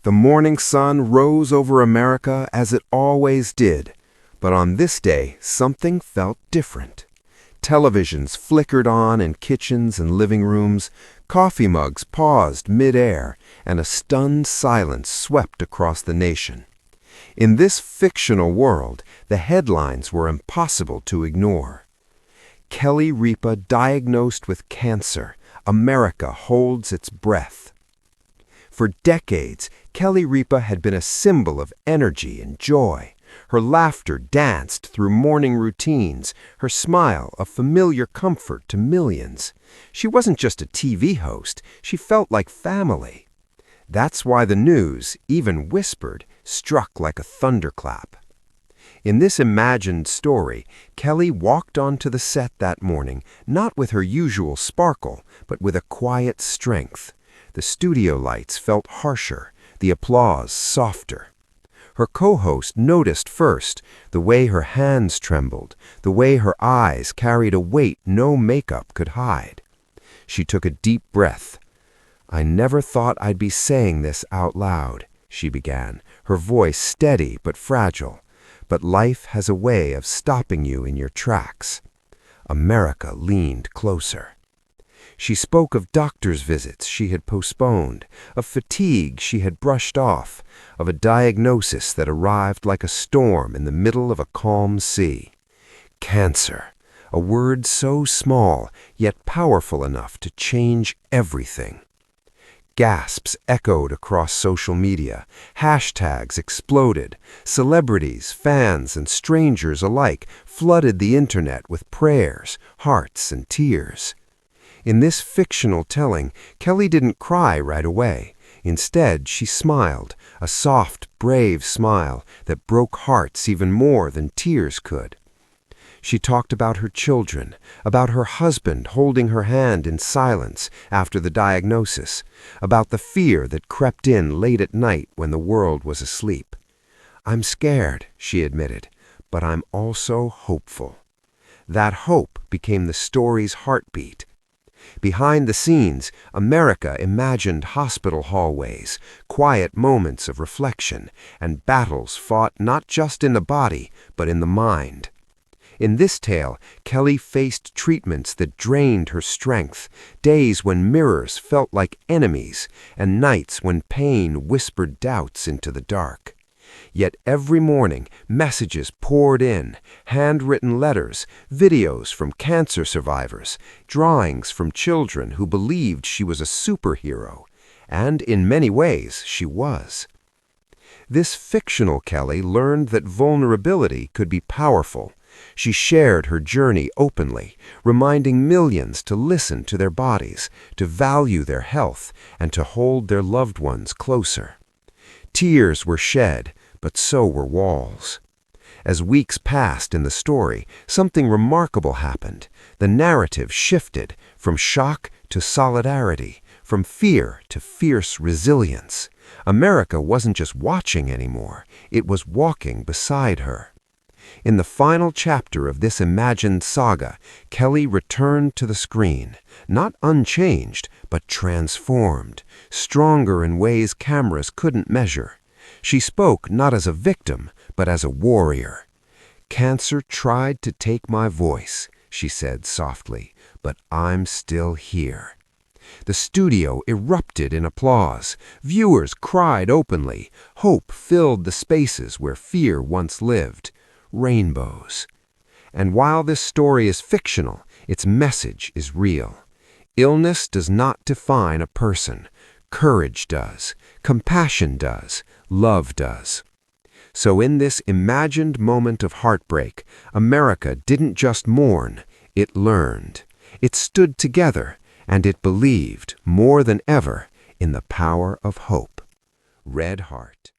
The morning sun rose over America as it always did, but on this day something felt different. Televisions flickered on in kitchens and living rooms, coffee mugs paused mid-air, and a stunned silence swept across the nation. In this fictional world, the headlines were impossible to ignore. Kelly Ripa diagnosed with cancer. America holds its breath. For decades, Kelly Ripa had been a symbol of energy and joy. Her laughter danced through morning routines, her smile a familiar comfort to millions. She wasn't just a TV host, she felt like family. That's why the news, even whispered, struck like a thunderclap. In this imagined story, Kelly walked onto the set that morning, not with her usual sparkle, but with a quiet strength. The studio lights felt harsher, the applause softer. Her co-host noticed first the way her hands trembled, the way her eyes carried a weight no makeup could hide. She took a deep breath. "I never thought I'd be saying this out loud," she began, her voice steady but fragile. "But life has a way of stopping you in your tracks." America leaned closer. She spoke of doctor's visits she had postponed, of fatigue she had brushed off, of a diagnosis that arrived like a storm in the middle of a calm sea. Cancer, a word so small, yet powerful enough to change everything. Gasps echoed across social media. Hashtags exploded. Celebrities, fans, and strangers alike flooded the internet with prayers, hearts, and tears. In this fictional telling, Kelly didn't cry right away. Instead, she smiled, a soft, brave smile that broke hearts even more than tears could. She talked about her children, about her husband holding her hand in silence after the diagnosis, about the fear that crept in late at night when the world was asleep. "I'm scared," she admitted, "but I'm also hopeful." That hope became the story's heartbeat. Behind the scenes, America imagined hospital hallways, quiet moments of reflection, and battles fought not just in the body, but in the mind. In this tale, Kelly faced treatments that drained her strength, days when mirrors felt like enemies, and nights when pain whispered doubts into the dark. Yet every morning, messages poured in, handwritten letters, videos from cancer survivors, drawings from children who believed she was a superhero. And in many ways, she was. This fictional Kelly learned that vulnerability could be powerful. She shared her journey openly, reminding millions to listen to their bodies, to value their health, and to hold their loved ones closer. Tears were shed, but so were walls. As weeks passed in the story, something remarkable happened. The narrative shifted from shock to solidarity, from fear to fierce resilience. America wasn't just watching anymore, it was walking beside her. In the final chapter of this imagined saga, Kelly returned to the screen, not unchanged, but transformed, stronger in ways cameras couldn't measure. She spoke not as a victim, but as a warrior. "Cancer tried to take my voice," she said softly, "but I'm still here." The studio erupted in applause. Viewers cried openly. Hope filled the spaces where fear once lived. Rainbows. And while this story is fictional, its message is real. Illness does not define a person. Courage does. Compassion does. Love does. So in this imagined moment of heartbreak, America didn't just mourn, it learned. It stood together, and it believed, more than ever, in the power of hope. Red Heart.